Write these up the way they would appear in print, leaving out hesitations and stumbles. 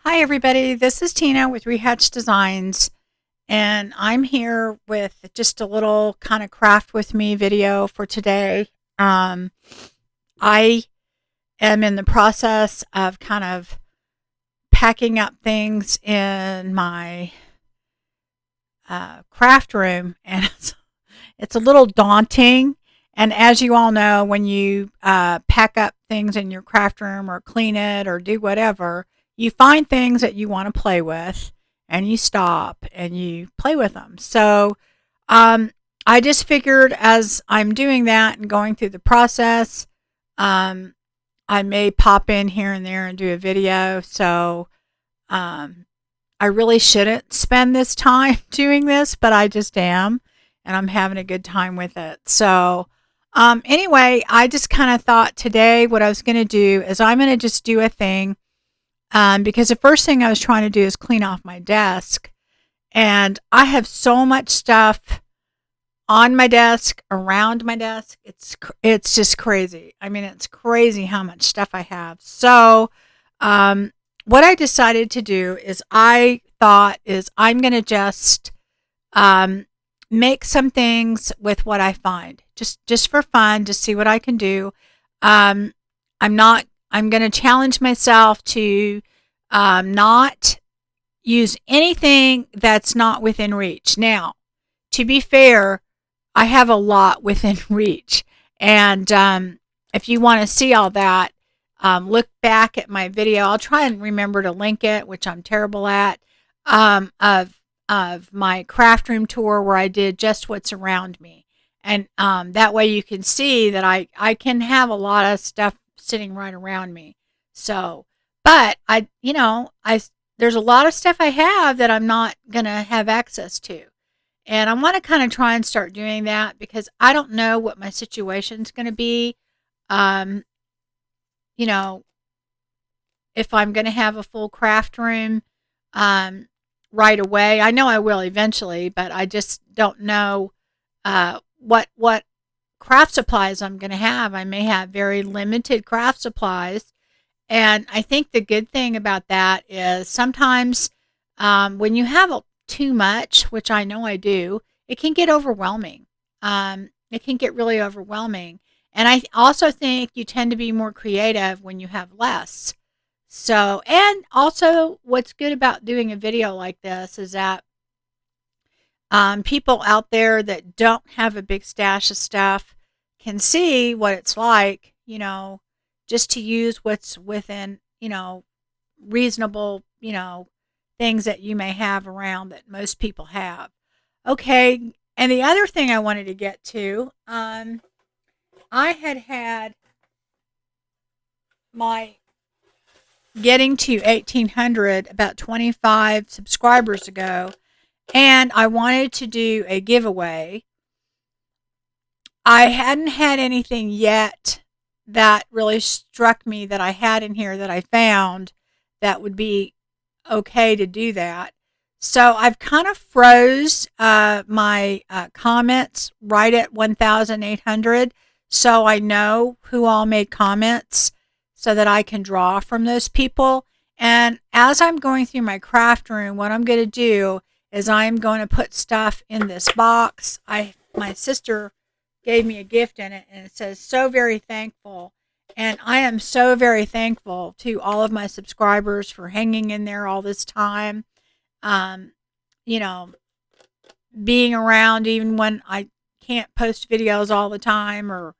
Hi, everybody. This is Tina with Rehatch Designs, and I'm here with just a little kind of craft with me video for today. Um, I am in the process of kind of packing up things in my craft room, and it's a little daunting. And as you all know, when you pack up things in your craft room or clean it or do whatever, you find things that you want to play with and you stop and you play with them. So um, I just figured as I'm doing that and going through the process, um, I may pop in here and there and do a video. So um, I really shouldn't spend this time doing this, but I just am, and I'm having a good time with it. So, anyway, I just kind of thought today what I was going to do is I'm going to just do a thing because the first thing I was trying to do is clean off my desk, and I have so much stuff on my desk, around my desk. It's just crazy. I mean, it's crazy how much stuff I have. So, um, what I decided to do is I thought is I'm going to just um, make some things with what I find, just for fun, to see what I can do. Um, I'm not. I'm going to challenge myself to not use anything that's not within reach. Now, to be fair, I have a lot within reach. And if you want to see all that, look back at my video. I'll try and remember to link it, which I'm terrible at, of my craft room tour where I did just what's around me. And that way you can see that I can have a lot of stuff sitting right around me. So, but there's a lot of stuff I have that I'm not going to have access to. And I want to kind of try and start doing that because I don't know what my situation's going to be. Um, you know, if I'm going to have a full craft room um, right away. I know I will eventually, but I just don't know what craft supplies I'm going to have. I may have very limited craft supplies. And I think the good thing about that is sometimes when you have too much, which I know I do, it can get overwhelming. It can get really overwhelming. And I also think you tend to be more creative when you have less. So, and also what's good about doing a video like this is that people out there that don't have a big stash of stuff can see what it's like, just to use what's within, reasonable, things that you may have around that most people have. Okay. And the other thing I wanted to get to, I had my getting to 1800 about 25 subscribers ago, and I wanted to do a giveaway. I hadn't had anything yet that really struck me that I had in here that I found that would be okay to do that. So I've kind of froze my comments right at 1,800 so I know who all made comments so that I can draw from those people. And as I'm going through my craft room, what I'm going to do is I'm going to put stuff in this box. My sister gave me a gift in it, and it says "so very thankful." And I am so very thankful to all of my subscribers for hanging in there all this time. Um, you know, being around even when I can't post videos all the time, or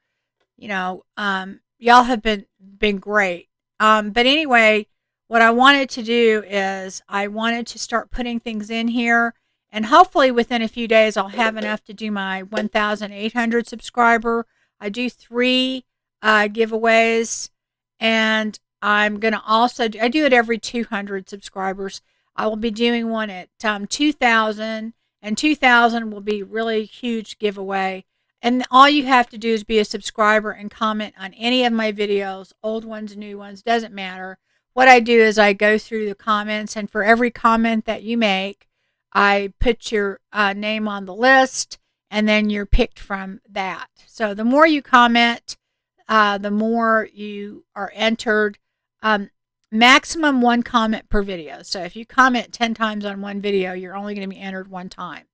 y'all have been great. But anyway, what I wanted to do is I wanted to start putting things in here, and hopefully within a few days I'll have enough to do my 1,800 subscriber. I do 3 giveaways, and I'm gonna also I do it every 200 subscribers. I will be doing one at 2,000, and 2,000 will be really huge giveaway. And all you have to do is be a subscriber and comment on any of my videos, old ones, new ones, doesn't matter. What I do is I go through the comments, and for every comment that you make, I put your name on the list, and then you're picked from that. So the more you comment, the more you are entered. Um, maximum one comment per video. So if you comment 10 times on one video, you're only going to be entered one time.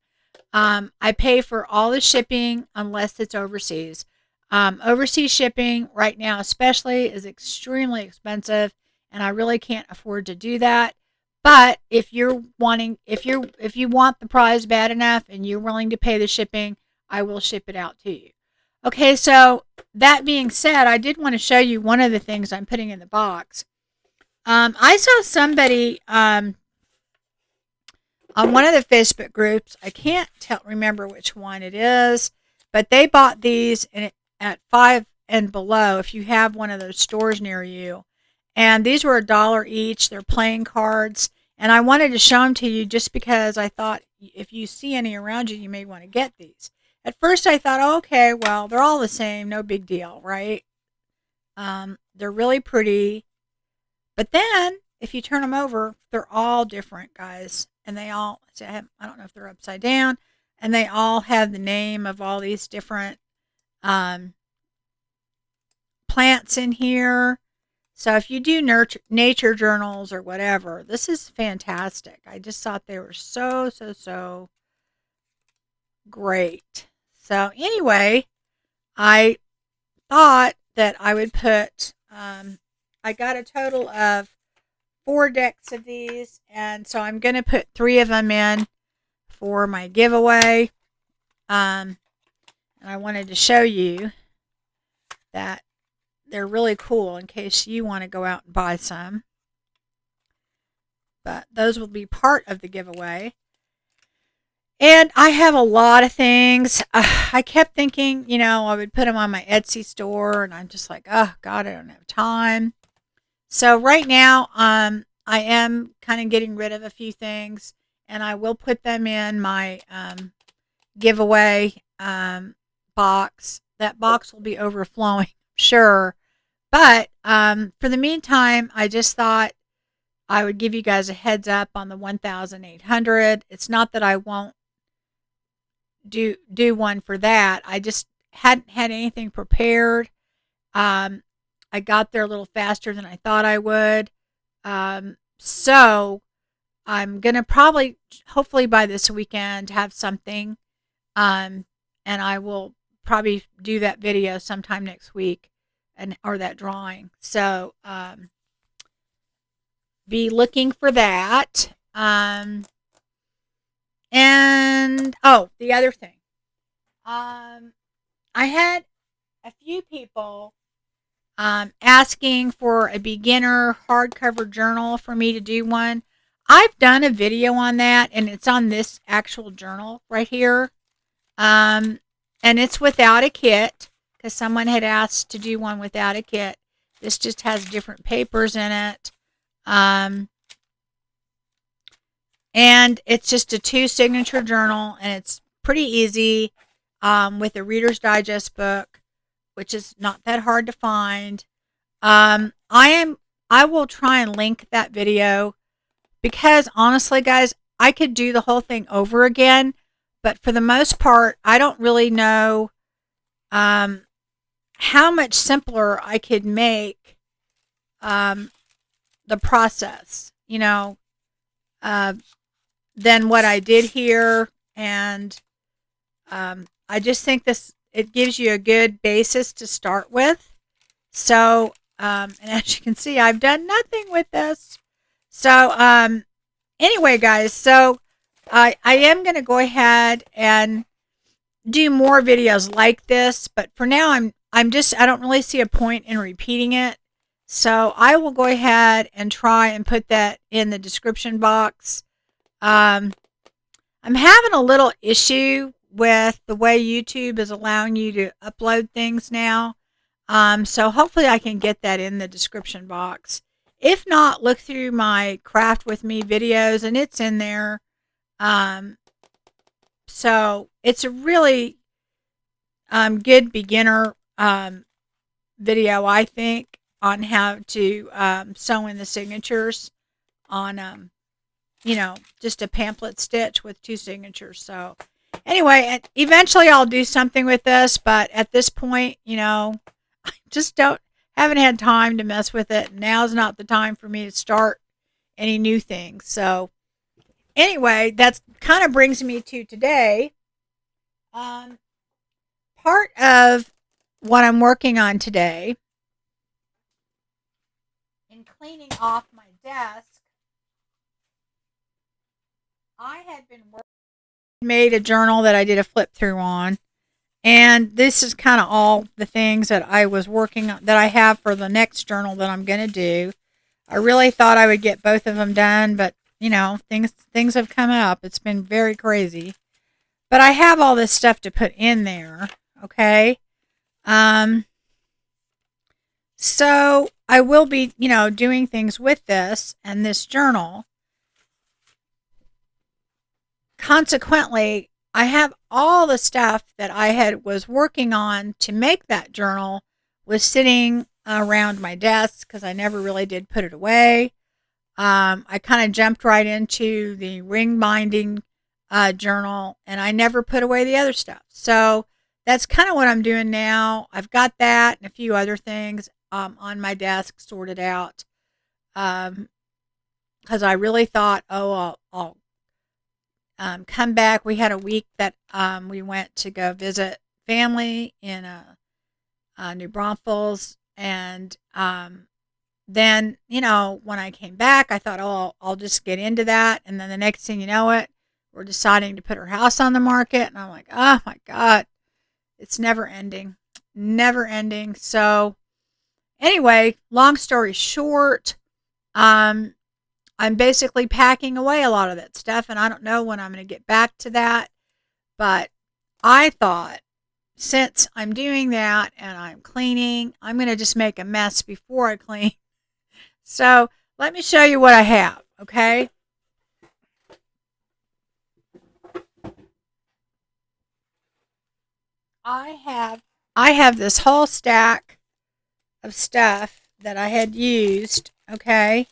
I pay for all the shipping unless it's overseas. Overseas shipping right now especially is extremely expensive, and I really can't afford to do that. But if you want the prize bad enough and you're willing to pay the shipping, I will ship it out to you. Okay, so that being said, I did want to show you one of the things I'm putting in the box. I saw somebody on one of the Facebook groups. I can't remember which one it is, but they bought these at $5 and below if you have one of those stores near you. And these were $1 each. They're playing cards. And I wanted to show them to you just because I thought if you see any around you, you may want to get these. At first I thought, oh, okay, well, they're all the same. No big deal, right? They're really pretty. But then if you turn them over, they're all different, guys. And they all, I don't know if they're upside down. And they all have the name of all these different plants in here. So if you do nature journals or whatever, this is fantastic. I just thought they were so great. So anyway, I thought that I would put, I got a total of 4 decks of these, and so I'm going to put 3 of them in for my giveaway. And I wanted to show you that they're really cool in case you want to go out and buy some. But those will be part of the giveaway. And I have a lot of things. I kept thinking, I would put them on my Etsy store, and I'm just like, oh, God, I don't have time. So right now, I am kind of getting rid of a few things, and I will put them in my giveaway box. That box will be overflowing, sure. But for the meantime, I just thought I would give you guys a heads up on the 1,800. It's not that I won't do one for that. I just hadn't had anything prepared. I got there a little faster than I thought I would. So I'm going to hopefully by this weekend, have something. And I will probably do that video sometime next week, or that drawing. So be looking for that. And the other thing, I had a few people asking for a beginner hardcover journal for me to do one. I've done a video on that, and it's on this actual journal right here. And it's without a kit, because someone had asked to do one without a kit. This just has different papers in it. And it's just a 2 signature journal, and it's pretty easy with a Reader's Digest book, which is not that hard to find. I will try and link that video, because honestly, guys, I could do the whole thing over again, but for the most part, I don't really know how much simpler I could make the process, than what I did here. And I just think it gives you a good basis to start with. So, and as you can see, I've done nothing with this. So, anyway, guys, so I am going to go ahead and do more videos like this, but for now, I don't really see a point in repeating it. So I will go ahead and try and put that in the description box. I'm having a little issue with the way YouTube is allowing you to upload things now. So hopefully I can get that in the description box. If not, look through my Craft With Me videos, and it's in there. So it's a really good beginner video, I think, on how to sew in the signatures on just a pamphlet stitch with 2 signatures. So anyway, eventually I'll do something with this, but at this point, I just don't haven't had time to mess with it. Now's not the time for me to start any new things. So anyway, that's kind of brings me to today. Um, Part of what I'm working on today in cleaning off my desk, I had been made a journal that I did a flip through on. And this is kind of all the things that I was working on that I have for the next journal that I'm going to do. I really thought I would get both of them done, but things have come up. It's been very crazy. But I have all this stuff to put in there, okay? Um so I will be, doing things with this and this journal. Consequently, I have all the stuff that was working on to make that journal was sitting around my desk because I never really did put it away. I kind of jumped right into the ring binding journal, and I never put away the other stuff. So that's kind of what I'm doing now. I've got that and a few other things on my desk sorted out because I really thought, oh, I'll come back. We had a week that we went to go visit family in New Braunfels, and then when I came back, I thought, oh, I'll just get into that, and then the next thing you know, we're deciding to put our house on the market, and I'm like, oh my god, it's never ending, never ending. So anyway, long story short, um, I'm basically packing away a lot of that stuff, and I don't know when I'm going to get back to that. But I thought since I'm doing that and I'm cleaning, I'm going to just make a mess before I clean. So let me show you what I have, okay? I have this whole stack of stuff that I had used, okay,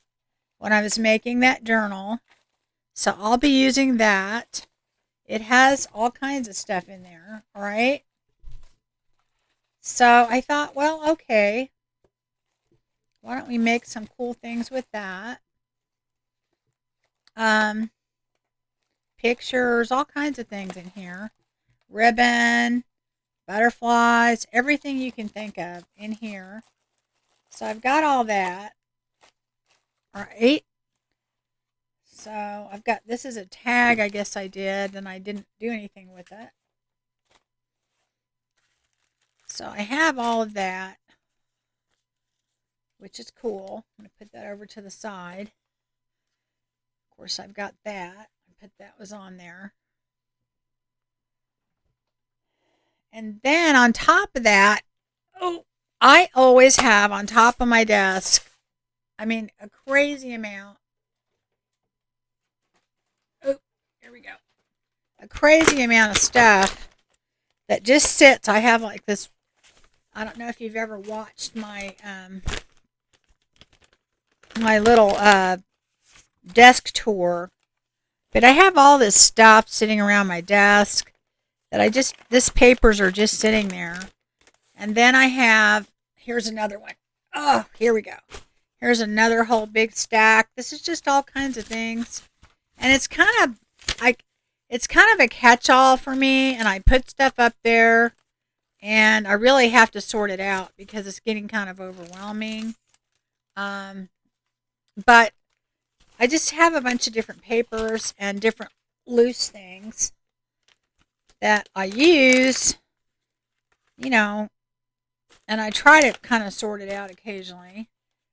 when I was making that journal. So I'll be using that. It has all kinds of stuff in there, all right? So I thought, well, okay, why don't we make some cool things with that? Um, Pictures, all kinds of things in here. Ribbon, butterflies, everything you can think of in here. So I've got all that. All right. So I've got, this is a tag I guess I did, and I didn't do anything with it. So I have all of that, which is cool. I'm going to put that over to the side. Of course, I've got that. I put that was on there. And then on top of that, oh, I always have on top of my desk, I mean, a crazy amount. Oh, here we go. A crazy amount of stuff that just sits. I have like this. I don't know if you've ever watched my my little desk tour, but I have all this stuff sitting around my desk that this papers are just sitting there. And then I have, here's another one. Oh, here we go. Here's another whole big stack. This is just all kinds of things. And it's kind of a catch-all for me, and I put stuff up there, and I really have to sort it out because it's getting kind of overwhelming. But I just have a bunch of different papers and different loose things that I use, and I try to kind of sort it out occasionally.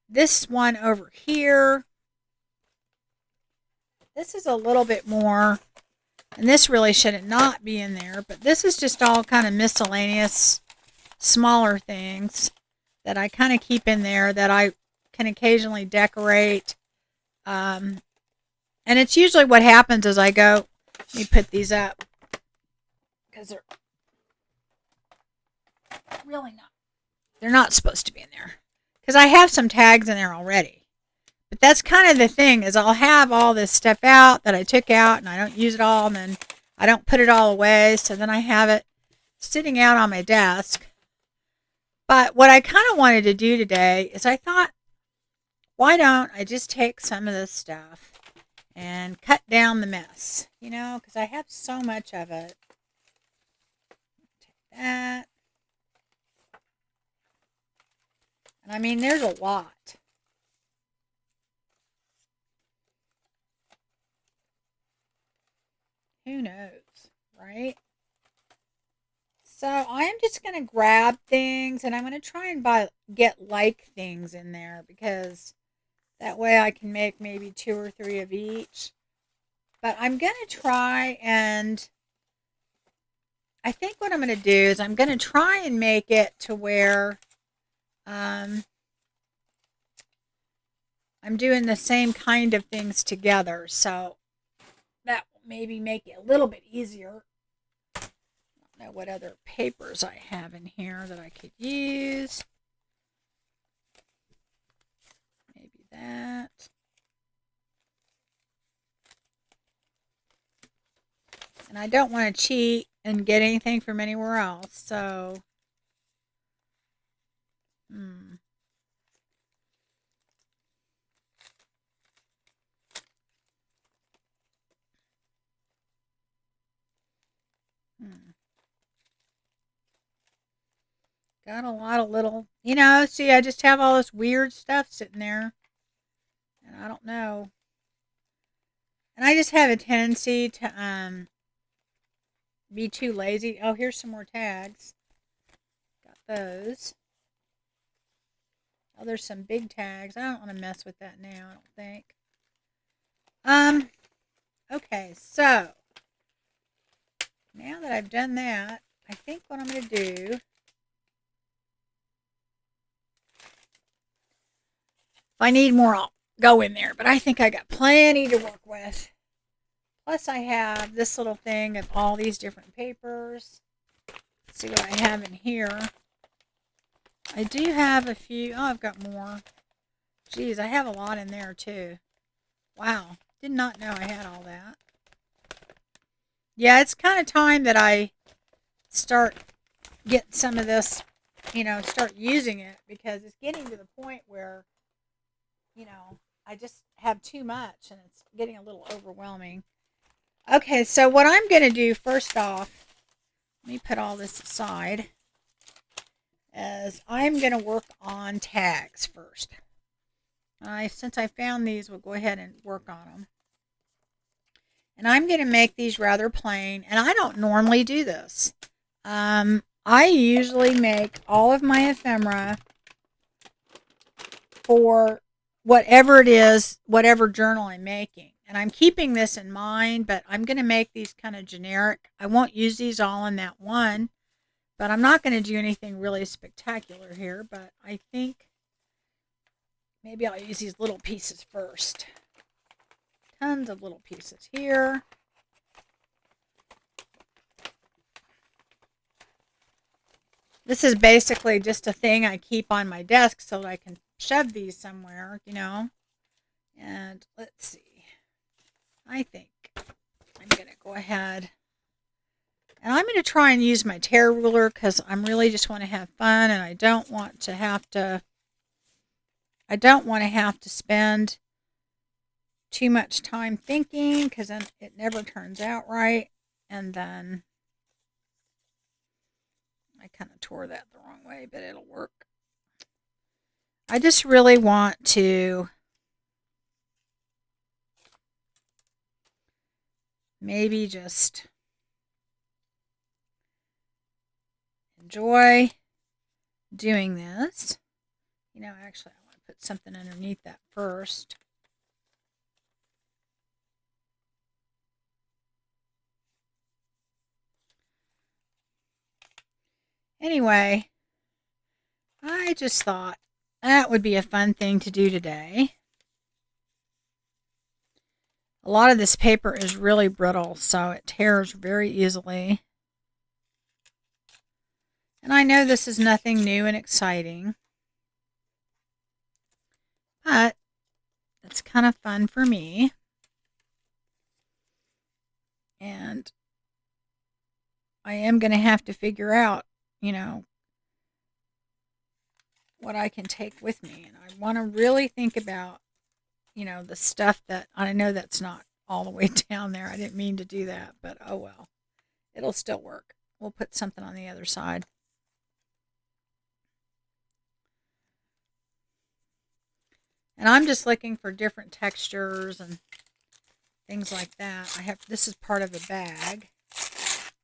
This one over here, this is a little bit more, and this really should not be in there, but this is just all kind of miscellaneous smaller things that I kind of keep in there that I can occasionally decorate. And it's usually what happens as I go, let me put these up because they're really not, they're not supposed to be in there because I have some tags in there already. But that's kind of the thing, is I'll have all this stuff out that I took out and I don't use it all, and then I don't put it all away, so then I have it sitting out on my desk. But what I kind of wanted to do today is I thought, why don't I just take some of this stuff and cut down the mess, because I have so much of it. Take that. And I mean, there's a lot. Who knows, right? So I am just going to grab things and I'm going to try and get like things in there because that way I can make maybe 2 or 3 of each. But I'm going to try and I think what I'm going to do is I'm going to try and make it to where um, I'm doing the same kind of things together. So that will maybe make it a little bit easier. I don't know what other papers I have in here that I could use. Maybe that. And I don't want to cheat and get anything from anywhere else. So, hmm. Hmm. Got a lot of little, see, I just have all this weird stuff sitting there. And I don't know. And I just have a tendency to be too lazy. Oh, here's some more tags. Got those. Oh, there's some big tags. I don't want to mess with that now, I don't think. Okay, so now that I've done that, I think what I'm going to do, if I need more, I'll go in there, but I think I got plenty to work with. Plus, I have this little thing of all these different papers. Let's see what I have in here. I do have a few. Oh, I've got more. Geez, I have a lot in there, too. Wow. Did not know I had all that. Yeah, it's kind of time that I start getting some of this, start using it because it's getting to the point where, I just have too much and it's getting a little overwhelming. Okay, so what I'm going to do first off, let me put all this aside, is I'm going to work on tags first. Since I found these, we'll go ahead and work on them. And I'm going to make these rather plain, and I don't normally do this. I usually make all of my ephemera for whatever it is, whatever journal I'm making. And I'm keeping this in mind, but I'm going to make these kind of generic. I won't use these all in that one, but I'm not going to do anything really spectacular here. But I think maybe I'll use these little pieces first. Tons of little pieces here. This is basically just a thing I keep on my desk so that I can shove these somewhere, And let's see. I think I'm going to go ahead. And I'm going to try and use my tear ruler because I'm really just want to have fun and I don't want to have to spend too much time thinking because then it never turns out right. And then I kind of tore that the wrong way, but it'll work. I just really want to maybe just enjoy doing this. Actually, I want to put something underneath that first. Anyway, I just thought that would be a fun thing to do today. A lot of this paper is really brittle, so it tears very easily. And I know this is nothing new and exciting, but it's kind of fun for me. And I am going to have to figure out, what I can take with me. And I want to really think about, the stuff that I know that's not all the way down there. I didn't mean to do that, but oh well. It'll still work. We'll put something on the other side. And I'm just looking for different textures and things like that. This is part of a bag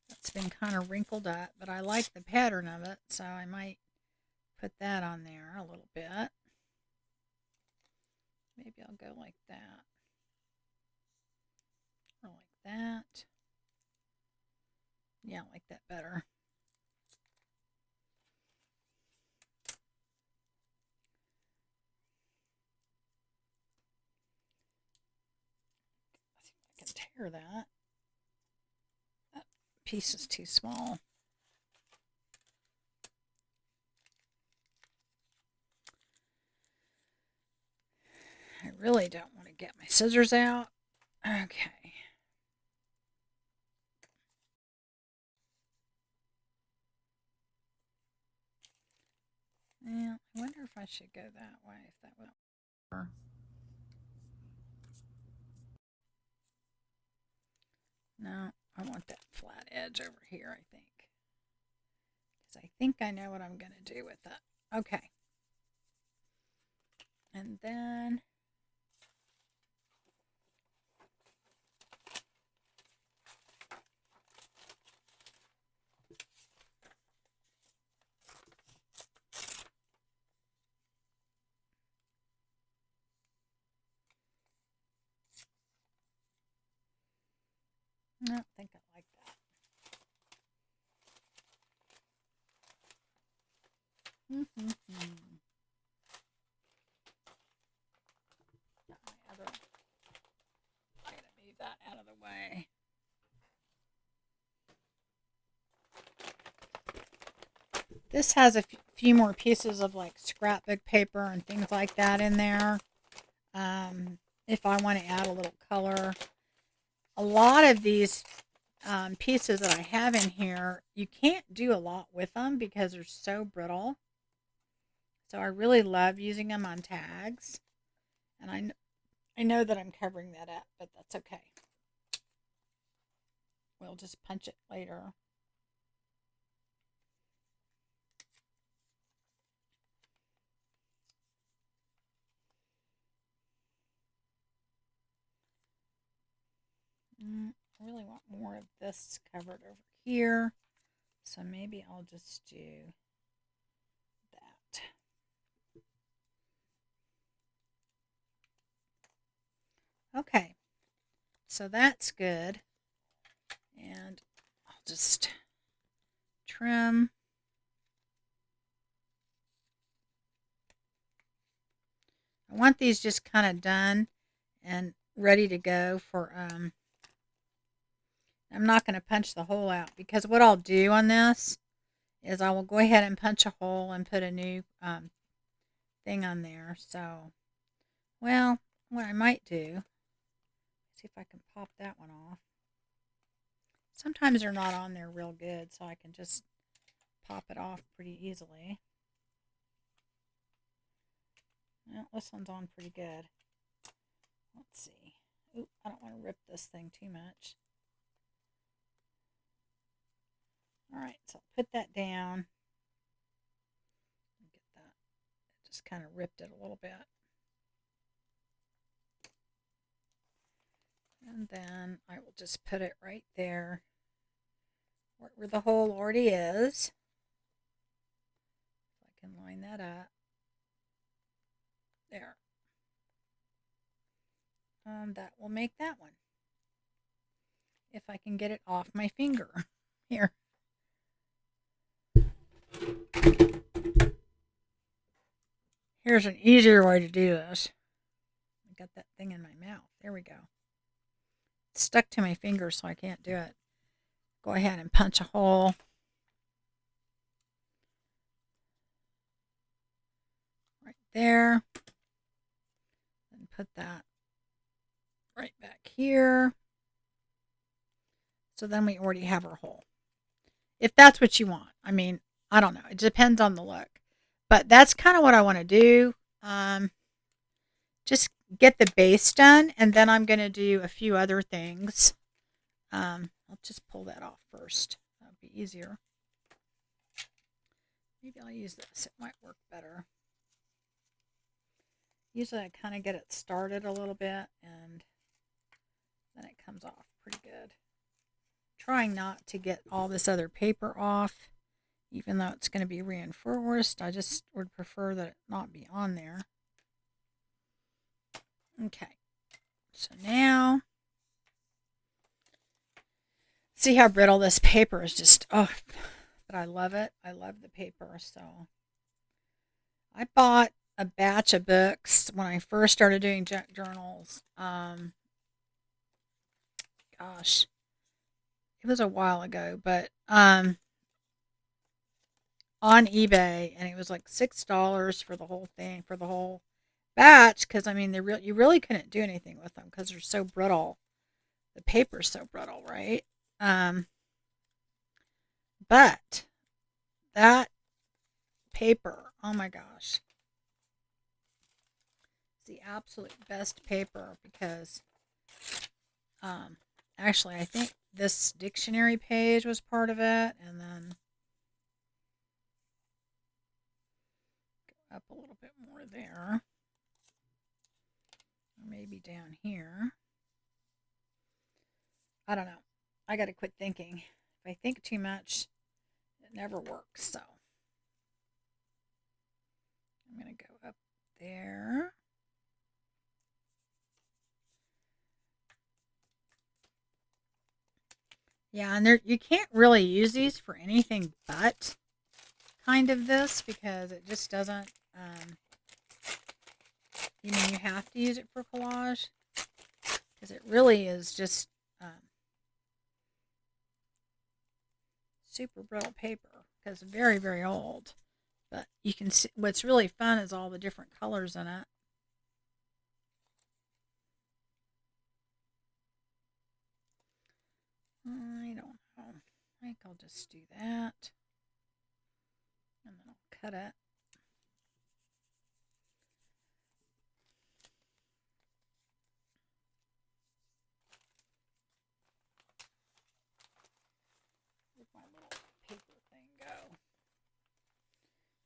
that's been kind of wrinkled up, but I like the pattern of it, so I might put that on there a little bit. Maybe I'll go like that. Or like that. Yeah, I like that better. Let's see if I can tear that. That piece is too small. I really don't want to get my scissors out. Okay. Yeah, I wonder if I should go that way, if that would work. No, I want that flat edge over here, I think. Because I think I know what I'm going to do with it. Okay. And then I don't think I like that. I gotta move that out of the way. This has a few more pieces of like scrapbook paper and things like that in there. If I want to add a little color. A lot of these pieces that I have in here, you can't do a lot with them because they're so brittle. So I really love using them on tags. And I know that I'm covering that up, but that's okay. We'll just punch it later. I really want more of this covered over here. So maybe I'll just do that. Okay. So that's good. And I'll just trim. I want these just kind of done and ready to go for, I'm not going to punch the hole out because what I'll do on this is I will go ahead and punch a hole and put a new thing on there. So, well, what I might do, see if I can pop that one off. Sometimes they're not on there real good, so I can just pop it off pretty easily. Well, this one's on pretty good. Let's see. Oop, I don't want to rip this thing too much. Alright, so I'll put that down. Get that. Just kind of ripped it a little bit. And then I will just put it right there where the hole already is. I can line that up. There. That will make that one. If I can get it off my finger. Here. Here's an easier way to do this. I got that thing in my mouth. There we go. It's stuck to my finger, so I can't do it. Go ahead and punch a hole. Right there. And put that right back here. So then we already have our hole. If that's what you want. I mean, I don't know. It depends on the look. But that's kind of what I want to do. Um, just get the base done, and then I'm going to do a few other things. I'll just pull that off first. That'll be easier. Maybe I'll use this. It might work better. Usually I kind of get it started a little bit and then it comes off pretty good. Trying not to get all this other paper off, even though it's going to be reinforced. I just would prefer that it not be on there. Okay, so now, see how brittle this paper is, just, oh, but I love it. I love the paper. So I bought a batch of books when I first started doing junk journals. Gosh, it was a while ago, but on eBay, and it was like $6 for the whole thing, for the whole batch. Because I mean, you really couldn't do anything with them because they're so brittle. The paper's so brittle, right? Um, but that paper, oh my gosh, it's the absolute best paper because um, actually, I think this dictionary page was part of it, and then up a little bit more there, or maybe down here. I don't know. I got to quit thinking. If I think too much, it never works. So I'm going to go up there. Yeah, and there you can't really use these for anything but kind of this because it just doesn't. You mean you have to use it for collage because it really is just super brittle paper because it's very very old. But you can see what's really fun is all the different colors in it. I don't know. I think I'll just do that. And then I'll cut it. Where'd my little paper thing go?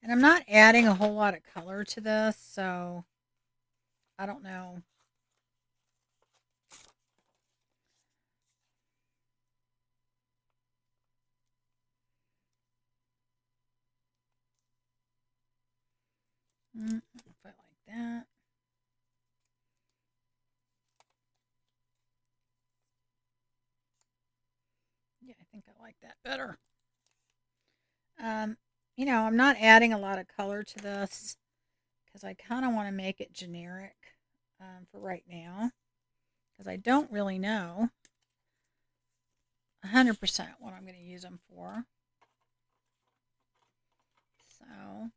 And I'm not adding a whole lot of color to this, so I don't know. If I like that. Yeah, I think I like that better. Um, I'm not adding a lot of color to this because I kind of want to make it generic for right now because I don't really know 100% what I'm going to use them for. So,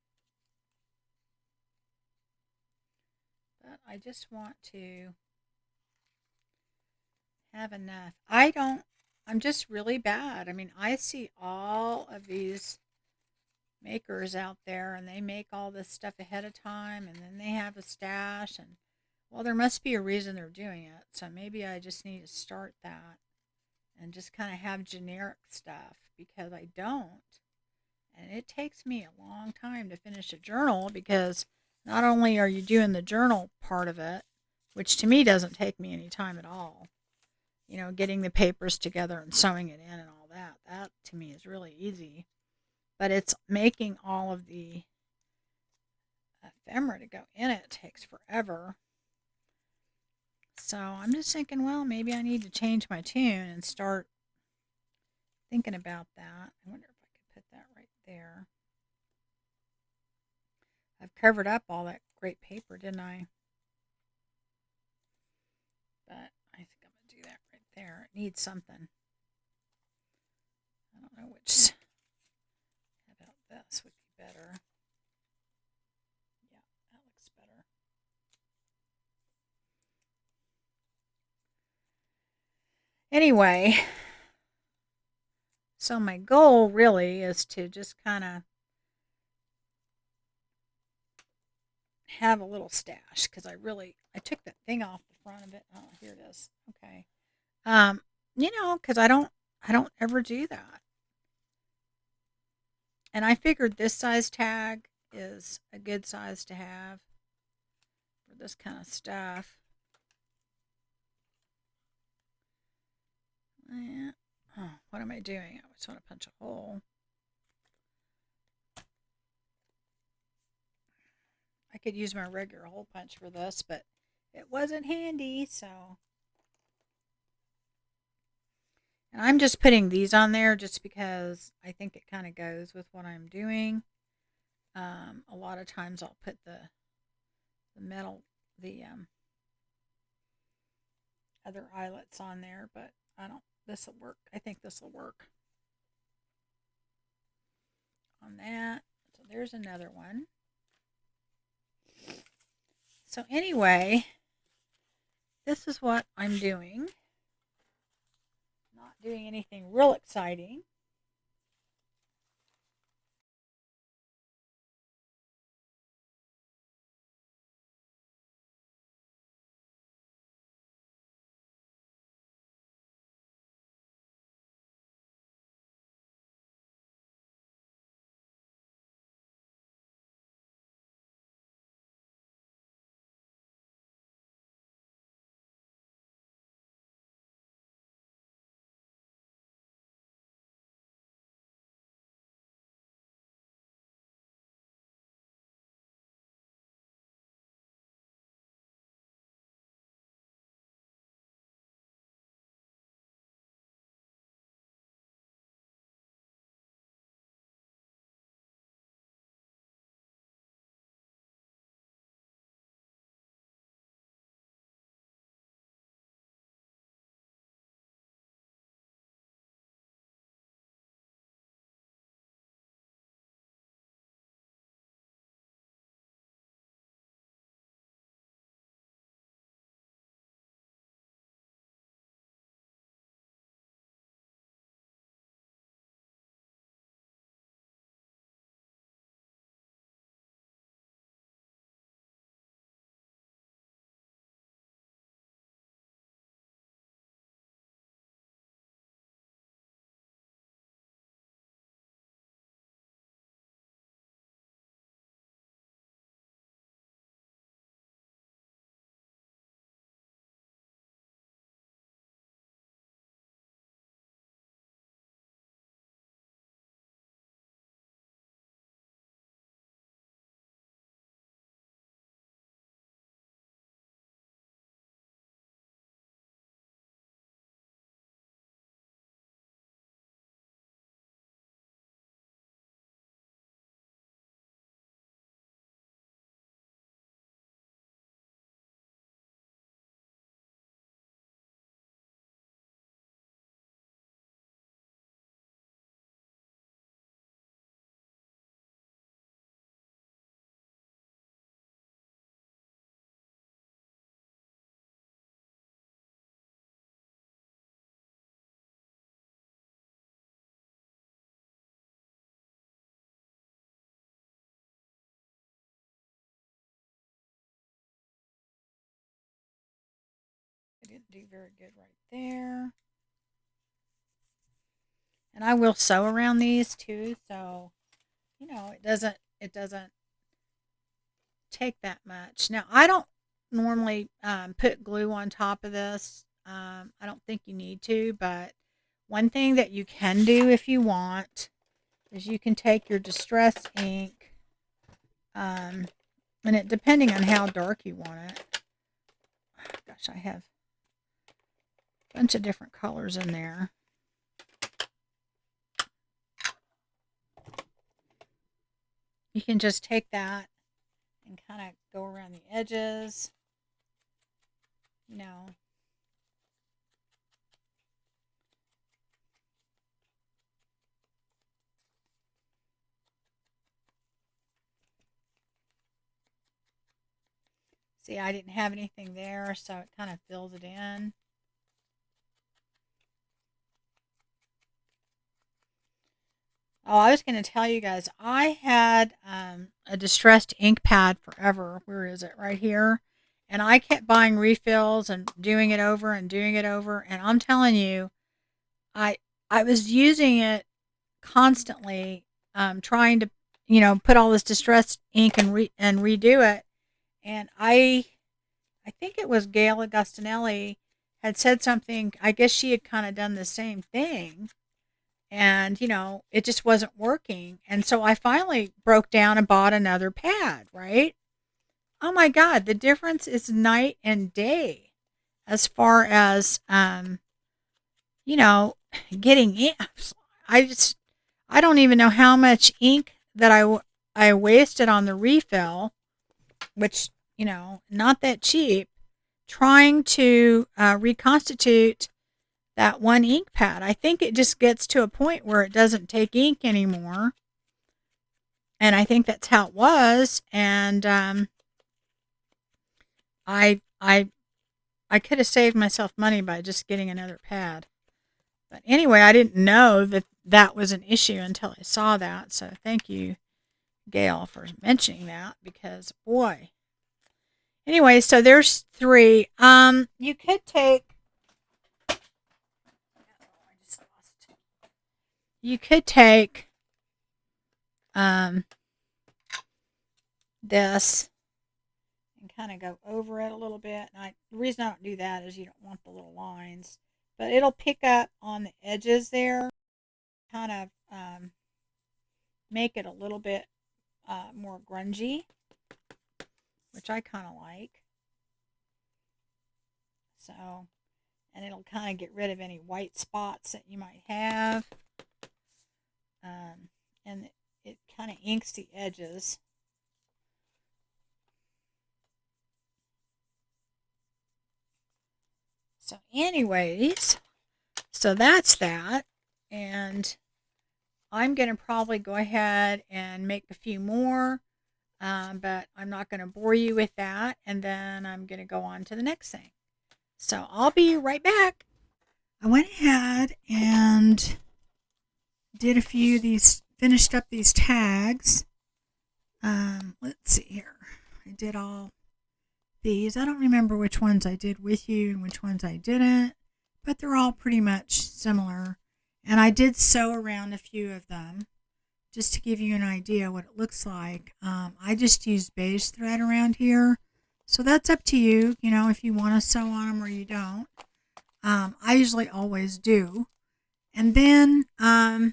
but I just want to have enough. I'm just really bad. I mean, I see all of these makers out there and they make all this stuff ahead of time and then they have a stash and well, there must be a reason they're doing it. So maybe I just need to start that and just kind of have generic stuff because I don't. And it takes me a long time to finish a journal because not only are you doing the journal part of it, which to me doesn't take me any time at all, getting the papers together and sewing it in and all that, that to me is really easy. But it's making all of the ephemera to go in it takes forever. So I'm just thinking, well, maybe I need to change my tune and start thinking about that. I wonder if I could put that right there. I've covered up all that great paper, didn't I? But I think I'm going to do that right there. It needs something. I don't know which. How about this would be better? Yeah, that looks better. Anyway, so my goal really is to just kind of have a little stash because I took that thing off the front of it. Oh, here it is. Okay. Um, because I don't ever do that. And I figured this size tag is a good size to have for this kind of stuff. Eh, oh, what am I doing? I just want to punch a hole. I could use my regular hole punch for this, but it wasn't handy, so. And I'm just putting these on there just because I think it kind of goes with what I'm doing. A lot of times I'll put the metal, the other eyelets on there, but I don't. This will work. I think this will work on that. So there's another one. So anyway, this is what I'm doing. Not doing anything real exciting. I didn't do very good right there. And I will sew around these too, so it doesn't take that much. Now I don't normally put glue on top of this. I don't think you need to, but one thing that you can do if you want is you can take your distress ink, um, and it depending on how dark you want it. Gosh, I have a bunch of different colors in there. You can just take that and kind of go around the edges, you know. See, I didn't have anything there, so it kind of fills it in. Oh, I was going to tell you guys, I had a distressed ink pad forever. Where is it? Right here. And I kept buying refills and doing it over and doing it over. And I'm telling you, I I was using it constantly, trying to, put all this distressed ink and redo it. And I think it was Gail Augustinelli had said something. I guess she had kind of done the same thing, and it just wasn't working. And so I finally broke down and bought another pad. Right? Oh my God, the difference is night and day as far as you know getting in. I just I don't even know how much ink that I wasted on the refill, which not that cheap, trying to reconstitute that one ink pad. I think it just gets to a point where it doesn't take ink anymore, and I think that's how it was. And I I I could have saved myself money by just getting another pad. But anyway, I didn't know that that was an issue until I saw that. So thank you, Gail, for mentioning that, because boy. Anyway, so there's three. You could take. You could take um this and kind of go over it a little bit. And the reason I don't do that is you don't want the little lines, but it'll pick up on the edges there, kind of make it a little bit more grungy, which I kind of like. So, and it'll kind of get rid of any white spots that you might have. And it kind of inks the edges. So, anyways, so that's that. And I'm going to probably go ahead and make a few more, but I'm not going to bore you with that. And then I'm going to go on to the next thing. So I'll be right back. I went ahead and did a few of these, finished up these tags. Let's see here. I did all these. I don't remember which ones I did with you and which ones I didn't, but they're all pretty much similar. And I did sew around a few of them just to give you an idea what it looks like. I just used beige thread around here. So that's up to you, if you want to sew on them or you don't. I usually always do. And then I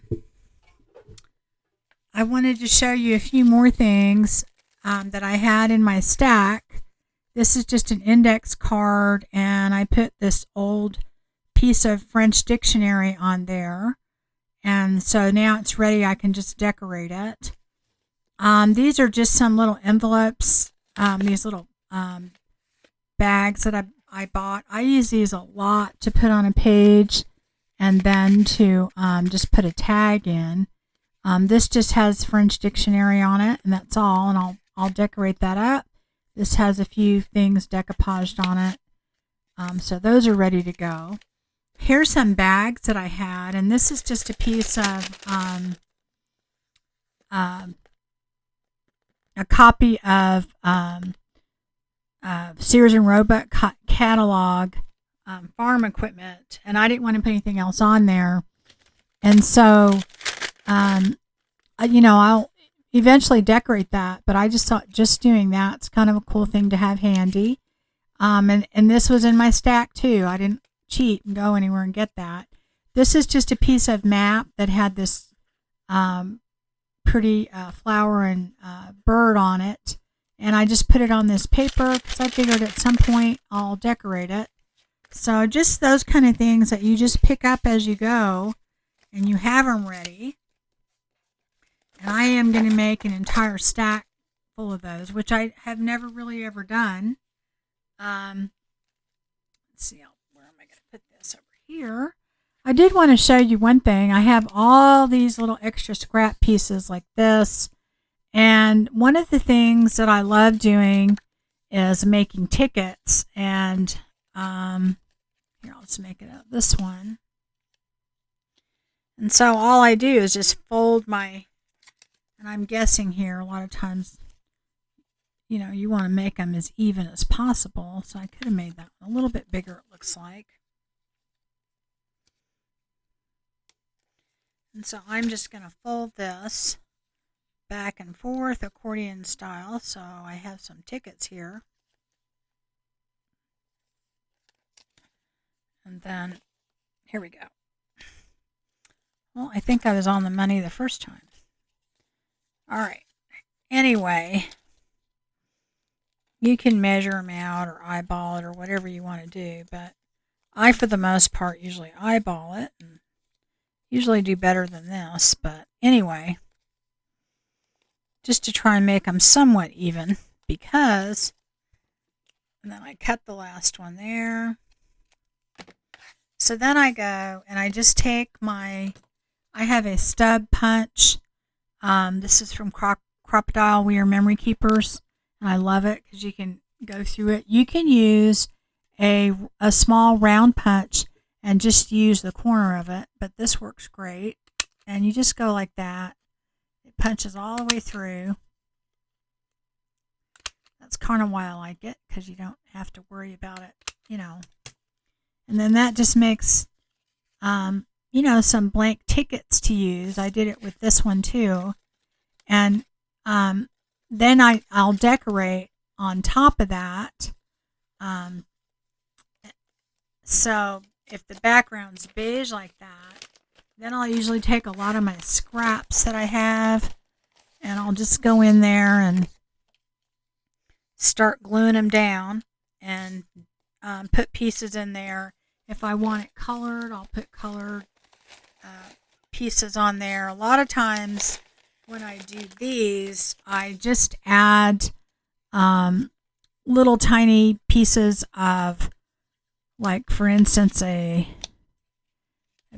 wanted to show you a few more things that I had in my stack. This is just an index card, and I put this old piece of French dictionary on there. And so now it's ready. I can just decorate it. These are just some little envelopes, these little bags that I bought. I use these a lot to put on a page and then to just put a tag in. This just has French dictionary on it, and that's all. And I'll decorate that up. This has a few things decoupaged on it. So those are ready to go. Here's some bags that I had, and this is just a piece of a copy of Sears and Roebuck catalog farm equipment, and I didn't want to put anything else on there. And so, I'll eventually decorate that, but I just thought just doing that's kind of a cool thing to have handy. And this was in my stack too. I didn't cheat and go anywhere and get that. This is just a piece of map that had this pretty flower and bird on it. And I just put it on this paper because I figured at some point I'll decorate it. So just those kind of things that you just pick up as you go and you have them ready. And I am going to make an entire stack full of those, which I have never really ever done. Let's see, where am I going to put this over here? I did want to show you one thing. I have all these little extra scrap pieces like this. And one of the things that I love doing is making tickets. And here, let's make it out this one. And so all I do is just fold my, and I'm guessing here a lot of times, you want to make them as even as possible. So I could have made that one a little bit bigger, it looks like. And so I'm just going to fold this back and forth accordion style. So I have some tickets here. And then here we go. Well, I think I was on the money the first time. All right. Anyway, you can measure them out or eyeball it or whatever you want to do, but I, for the most part, usually eyeball it and usually do better than this. But anyway, just to try and make them somewhat even, because, and then I cut the last one there. So then I go and I just take I have a stub punch. This is from Crocodile. We Are Memory Keepers, and I love it because you can go through it. You can use a small round punch and just use the corner of it, but this works great. And you just go like that. It punches all the way through. That's kind of why I like it, because you don't have to worry about it. And then that just makes, some blank tickets to use. I did it with this one too. And then I'll decorate on top of that. So if the background's beige like that, then I'll usually take a lot of my scraps that I have, and I'll just go in there and start gluing them down and put pieces in there. If I want it colored, I'll put colored pieces on there. A lot of times when I do these, I just add little tiny pieces of, like, for instance, a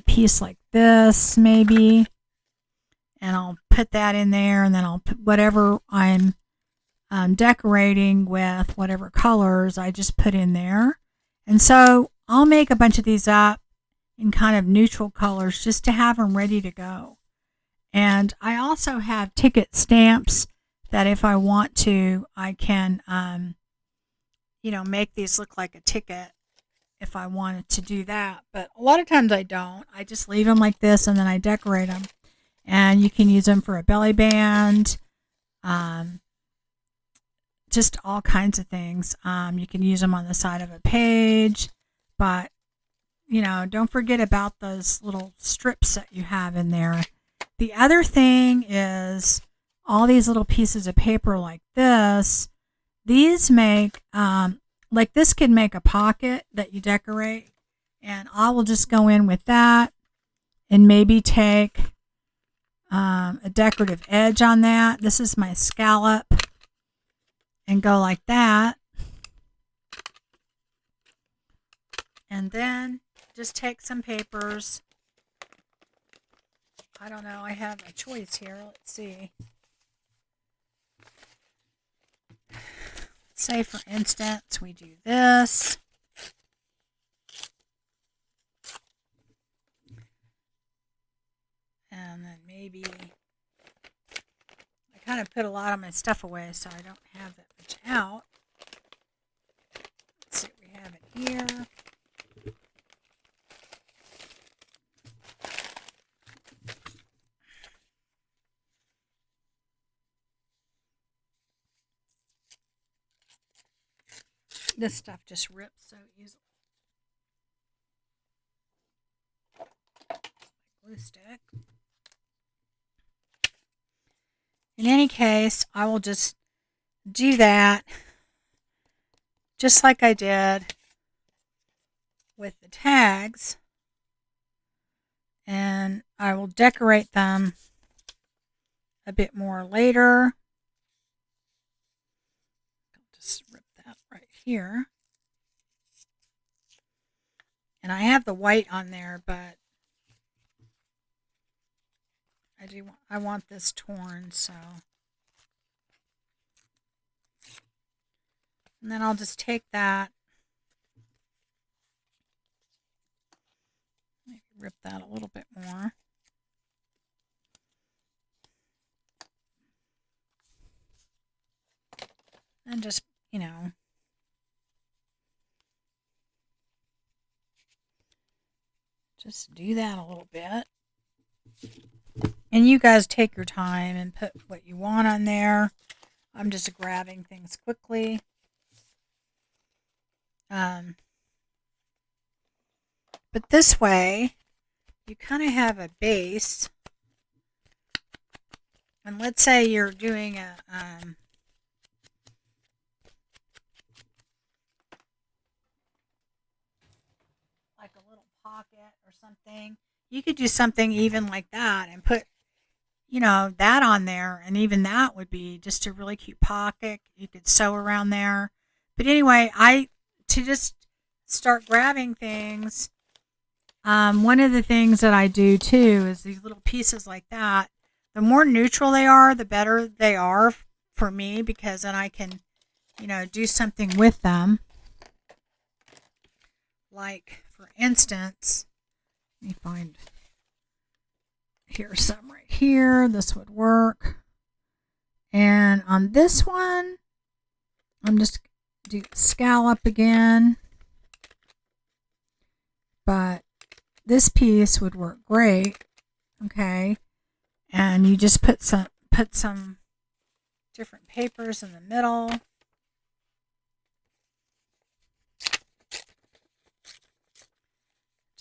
piece like this maybe, and I'll put that in there, and then I'll put whatever I'm decorating with, whatever colors I just put in there. And so I'll make a bunch of these up in kind of neutral colors just to have them ready to go. And I also have ticket stamps that if I want to, I can, make these look like a ticket if I wanted to do that. But a lot of times I don't. I just leave them like this and then I decorate them. And you can use them for a belly band, just all kinds of things. You can use them on the side of a page, but don't forget about those little strips that you have in there. The other thing is all these little pieces of paper like this. These make, like this can make a pocket that you decorate, and I will just go in with that and maybe take a decorative edge on that. This is my scallop, and go like that. And then just take some papers. I don't know, I have a choice here. Let's see. Say, for instance, we do this. And then maybe I kind of put a lot of my stuff away, so I don't have that much out. Let's see what we have in here. This stuff just rips so easily. Glue stick. In any case, I will just do that just like I did with the tags, and I will decorate them a bit more later. I'll just rip that right here. And I have the white on there, but I want this torn, so. And then I'll just take that, maybe rip that a little bit more. Just do that a little bit. And you guys take your time and put what you want on there. I'm just grabbing things quickly. But this way, you kind of have a base. And let's say you're doing a like a little pocket or something. You could do something even like that and put, that on there, and even that would be just a really cute pocket. You could sew around there. But anyway, to just start grabbing things. One of the things that I do too is these little pieces like that. The more neutral they are, the better they are for me, because then I can, do something with them. Like, for instance, let me find, here's some right here. This would work. And on this one, I'm just do scallop again. But this piece would work great. Okay. And you just put some different papers in the middle.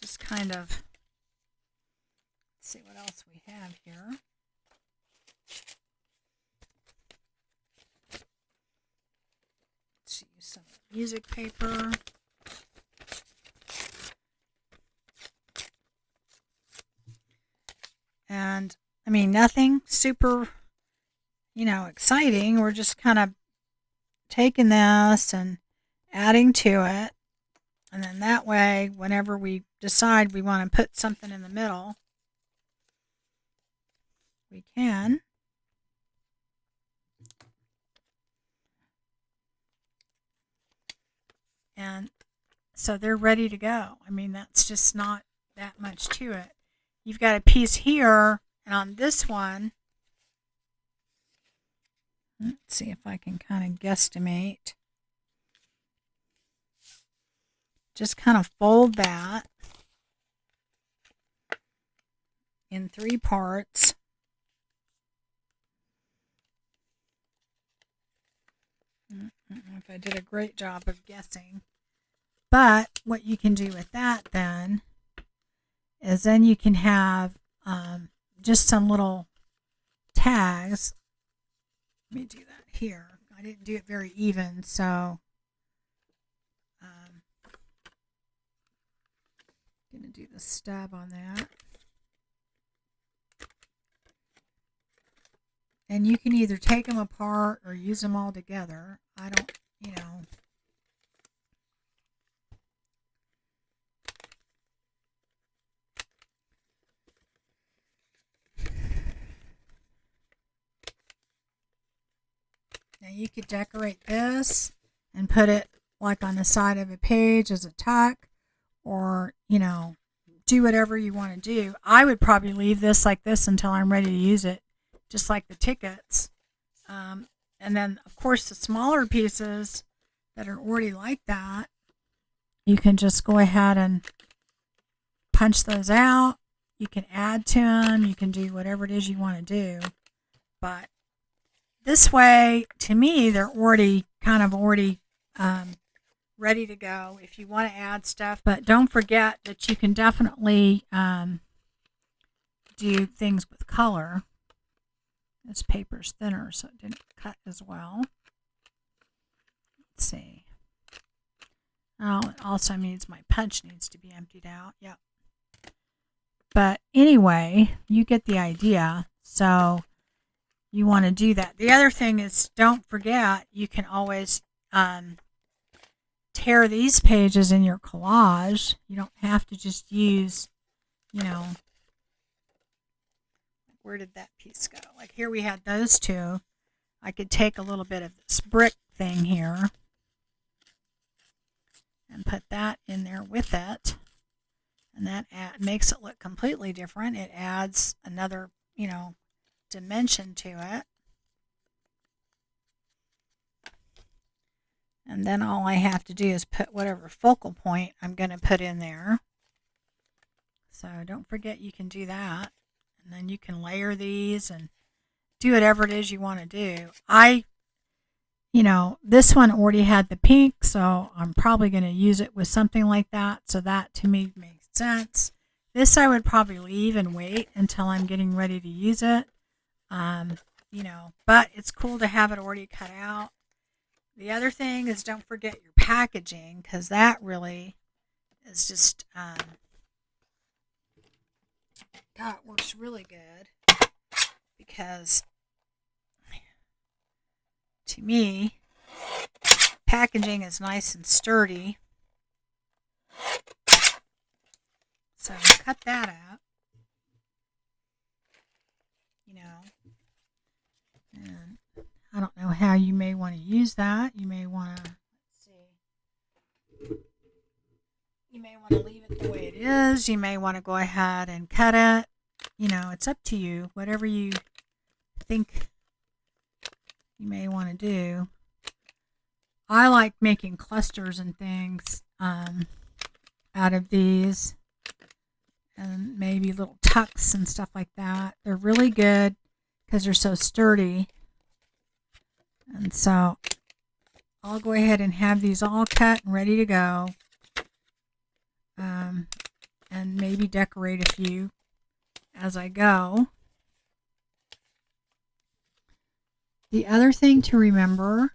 Just kind of, let's see what else we have here. Let's use some music paper. And I mean, nothing super, exciting. We're just kind of taking this and adding to it. And then that way, whenever we decide we want to put something in the middle, we can. And so they're ready to go. I mean, that's just not that much to it. You've got a piece here, and on this one, let's see if I can kind of guesstimate. Just kind of fold that in 3 parts. I don't know if I did a great job of guessing. But what you can do with that then is then you can have just some little tags. Let me do that here. I didn't do it very even, so I'm going to do the stub on that. And you can either take them apart or use them all together. I don't, Now you could decorate this and put it like on the side of a page as a tuck, or, do whatever you want to do. I would probably leave this like this until I'm ready to use it, just like the tickets. And then, of course, the smaller pieces that are already like that, you can just go ahead and punch those out. You can add to them. You can do whatever it is you want to do. But this way, to me, they're already ready to go if you want to add stuff. But don't forget that you can definitely do things with color. This paper's thinner, so it didn't cut as well. Let's see. Oh, it also means my punch needs to be emptied out. Yep. But anyway, you get the idea. So you want to do that. The other thing is, don't forget, you can always tear these pages in your collage. You don't have to just use, where did that piece go? Like here we had those two. I could take a little bit of this brick thing here and put that in there with it. And that makes it look completely different. It adds another, dimension to it. And then all I have to do is put whatever focal point I'm going to put in there. So don't forget you can do that. And then you can layer these and do whatever it is you want to do. This one already had the pink, so I'm probably going to use it with something like that. So that to me makes sense. This I would probably leave and wait until I'm getting ready to use it. But it's cool to have it already cut out. The other thing is don't forget your packaging, because that really is just, God, it works really good, because to me, packaging is nice and sturdy. So cut that out, and I don't know how you may want to use that. You may want to, leave it the way it is. You may want to go ahead and cut it. It's up to you. Whatever you think you may want to do. I like making clusters and things out of these, and maybe little tucks and stuff like that. They're really good because they're so sturdy. And so I'll go ahead and have these all cut and ready to go, and maybe decorate a few as I go. The other thing to remember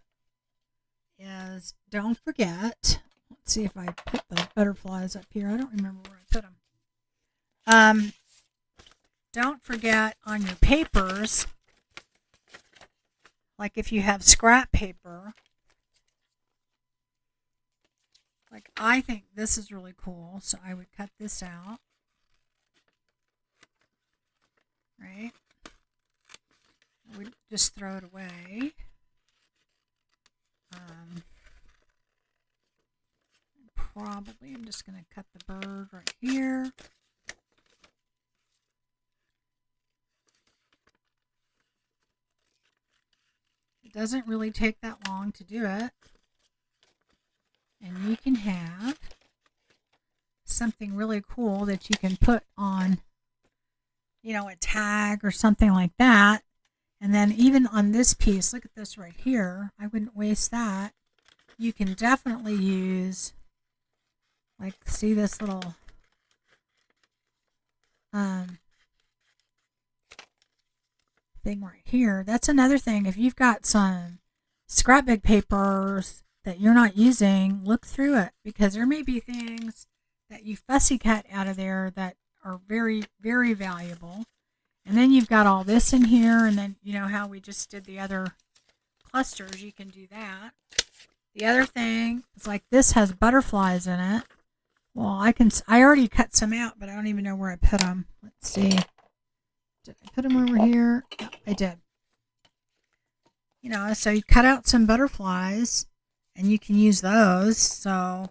is don't forget, let's see if I put those butterflies up here. I don't remember where I put them. Don't forget on your papers, like if you have scrap paper, like I think this is really cool, so I would cut this out, right? I would just throw it away. Probably I'm just going to cut the bird right here. It doesn't really take that long to do it. And you can have something really cool that you can put on, a tag or something like that. And then even on this piece, look at this right here. I wouldn't waste that. You can definitely use, like, see this little thing right here. That's another thing. If you've got some scrapbook papers that you're not using, look through it, because there may be things that you fussy cut out of there that are very, very valuable. And then you've got all this in here, and then how we just did the other clusters, you can do that. The other thing is, like, this has butterflies in it. Well, I already cut some out, but I don't even know where I put them. Let's see. Did I put them over here? Yeah, I did. So you cut out some butterflies, and you can use those. So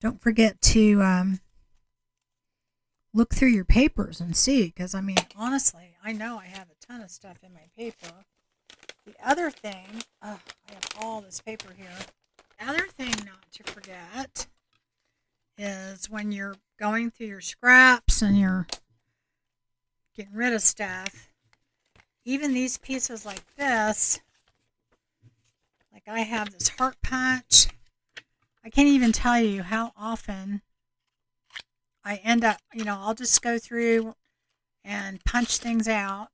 don't forget to look through your papers and see, because honestly, I know I have a ton of stuff in my paper. The other thing, I have all this paper here. The other thing not to forget is when you're going through your scraps and you're getting rid of stuff, even these pieces like this, like I have this heart punch. I can't even tell you how often I end up, I'll just go through and punch things out.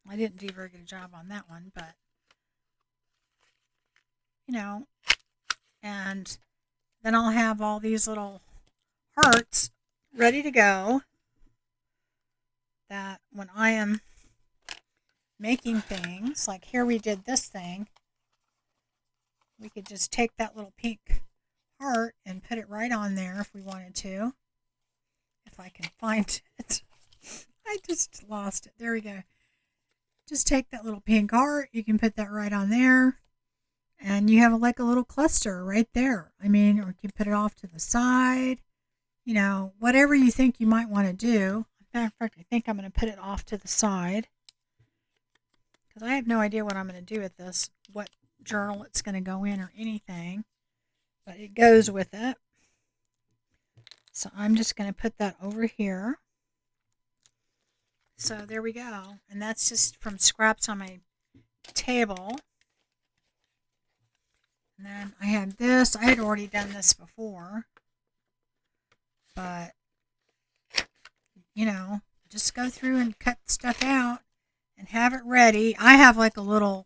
I didn't do a very good job on that one, but, and then I'll have all these little hearts ready to go, that when I am making things, like here we did this thing, we could just take that little pink heart and put it right on there if we wanted to. If I can find it. I just lost it. There we go. Just take that little pink heart. You can put that right on there. And you have like a little cluster right there. Or you can put it off to the side. Whatever you think you might want to do. In fact, I think I'm going to put it off to the side, because I have no idea what I'm going to do with this, what journal it's going to go in or anything. But it goes with it. So I'm just going to put that over here. So there we go. And that's just from scraps on my table. And then I had this. I had already done this before. But, just go through and cut stuff out and have it ready. I have like a little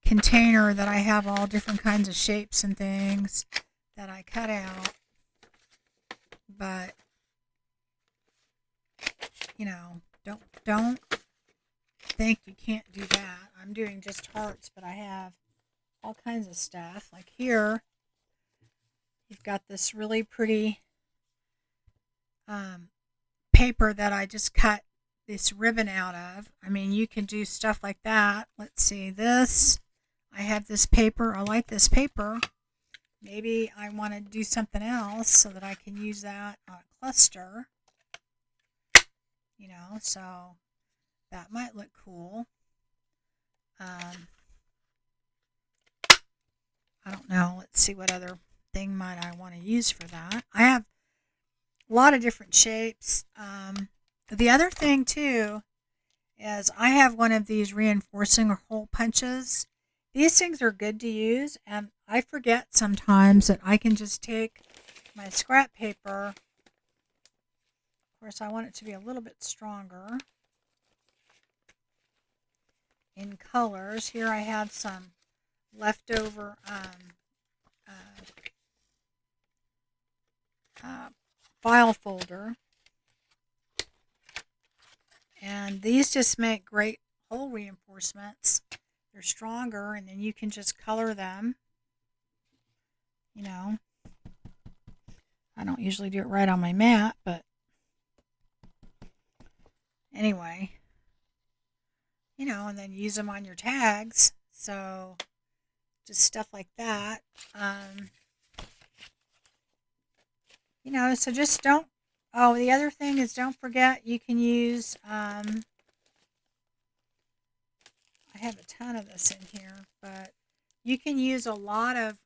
container that I have all different kinds of shapes and things that I cut out. But, don't think you can't do that. I'm doing just hearts, but I have all kinds of stuff. Like here, you've got this really pretty paper that I just cut this ribbon out of. I mean, you can do stuff like that. Let's see, this. I have this paper. I like this paper. Maybe I want to do something else so that I can use that on a cluster. So that might look cool. I don't know. Let's see what other thing might I want to use for that. I have a lot of different shapes. The other thing too is I have one of these reinforcing hole punches. These things are good to use, and I forget sometimes that I can just take my scrap paper. Of course, I want it to be a little bit stronger in colors. Here I have some leftover file folder. And these just make great hole reinforcements. They're stronger, and then you can just color them. I don't usually do it right on my mat, but anyway. And then use them on your tags. So just stuff like that. So just don't. Oh, the other thing is don't forget you can use. I have a ton of this in here, but you can use a lot of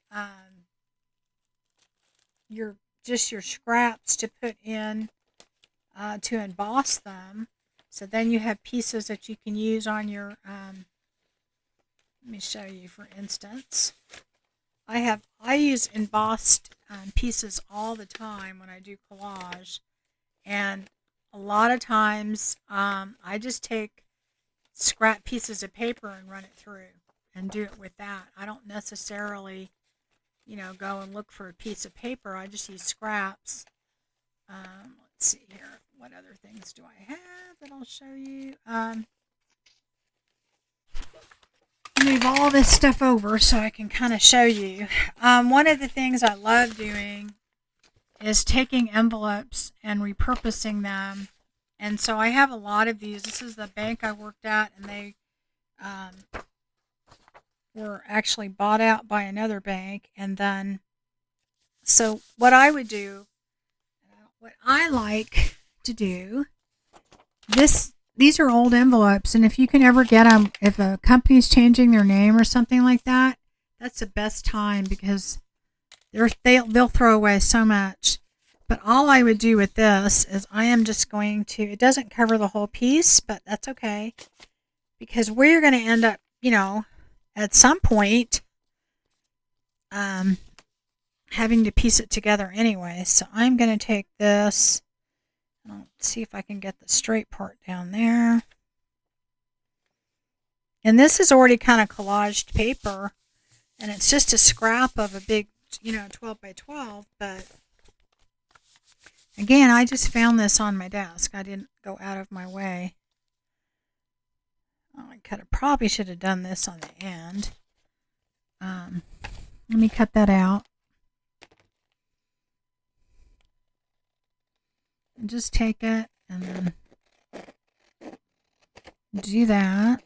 your scraps to put in to emboss them. So then you have pieces that you can use on your. Let me show you, for instance. I use embossed pieces all the time when I do collage, and a lot of times I just take scrap pieces of paper and run it through and do it with that. I don't necessarily, go and look for a piece of paper. I just use scraps. Let's see here. What other things do I have that I'll show you? Move all this stuff over so I can kind of show you. One of the things I love doing is taking envelopes and repurposing them. And so I have a lot of these. This is the bank I worked at, and they were actually bought out by another bank. And then, so what I would do, what I like to do, these are old envelopes, and if you can ever get them, if a company's changing their name or something like that, that's the best time, because they'll throw away so much. But all I would do with this is I am just going to, it doesn't cover the whole piece, but that's okay, because we're going to end up, at some point having to piece it together anyway. So I'm going to take this. I'll see if I can get the straight part down there. And this is already kind of collaged paper, and it's just a scrap of a big, 12 by 12. But again, I just found this on my desk. I didn't go out of my way. I probably should have done this on the end. Let me cut that out. Just take it and then do that.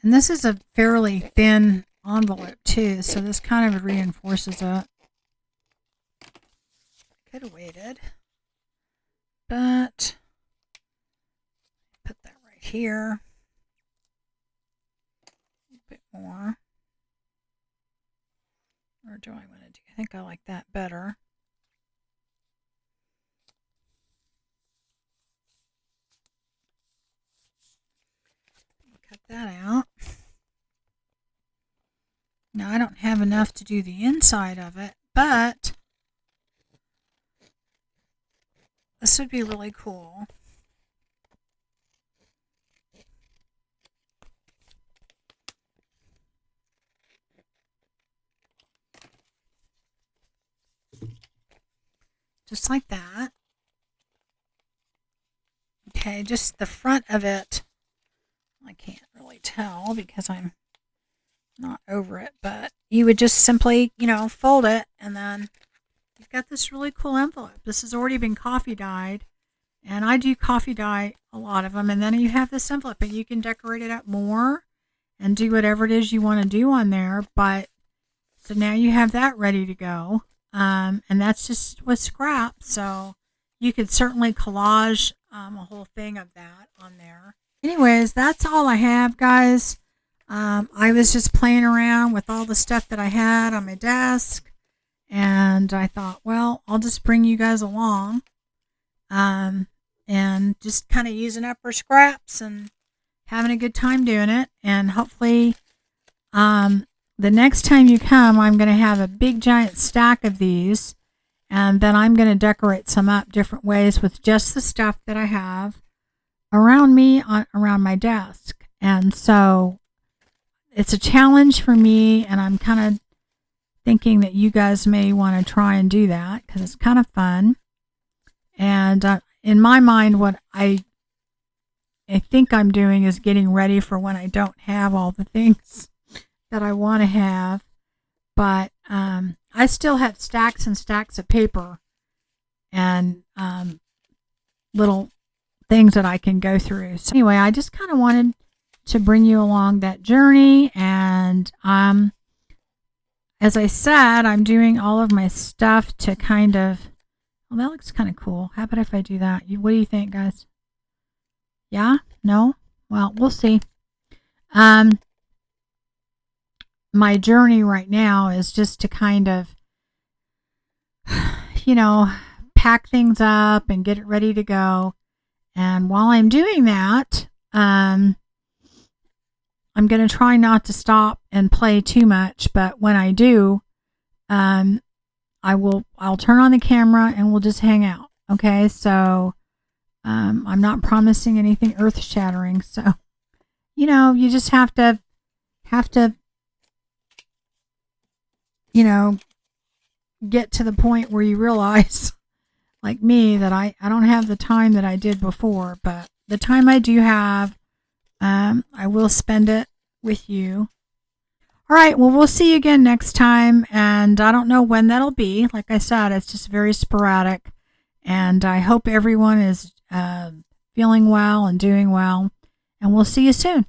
And this is a fairly thin envelope too, so this kind of reinforces it. Could have waited, but put that right here. A bit more. Or do I want to do? I think I like that better. that out. Now I don't have enough to do the inside of it, but this would be really cool. Just like that. Okay, just the front of it. I can't really tell because I'm not over it, but you would just simply, fold it, and then you've got this really cool envelope. This has already been coffee dyed, and I do coffee dye a lot of them, and then you have this envelope, and you can decorate it up more and do whatever it is you want to do on there. But so now you have that ready to go. And that's just with scrap, so you could certainly collage a whole thing of that on there. Anyways, that's all I have, guys. I was just playing around with all the stuff that I had on my desk, and I thought, well, I'll just bring you guys along, and just kind of using up our scraps and having a good time doing it. And hopefully, the next time you come, I'm going to have a big giant stack of these, and then I'm going to decorate some up different ways with just the stuff that I have around me, around my desk. And so it's a challenge for me, and I'm kind of thinking that you guys may want to try and do that because it's kind of fun. And in my mind, what I think I'm doing is getting ready for when I don't have all the things that I want to have. But I still have stacks and stacks of paper and little things that I can go through. So anyway, I just kind of wanted to bring you along that journey. And as I said, I'm doing all of my stuff to kind of, well, that looks kind of cool. How about if I do that? What do you think, guys? Yeah? No? Well, we'll see. My journey right now is just to kind of, pack things up and get it ready to go. And while I'm doing that, I'm going to try not to stop and play too much. But when I do, I'll turn on the camera and we'll just hang out. Okay. So, I'm not promising anything earth shattering. So, you just have to, get to the point where you realize, like me, that I don't have the time that I did before, but the time I do have, I will spend it with you. All right, well, we'll see you again next time, and I don't know when that'll be. Like I said, it's just very sporadic, and I hope everyone is feeling well and doing well, and we'll see you soon.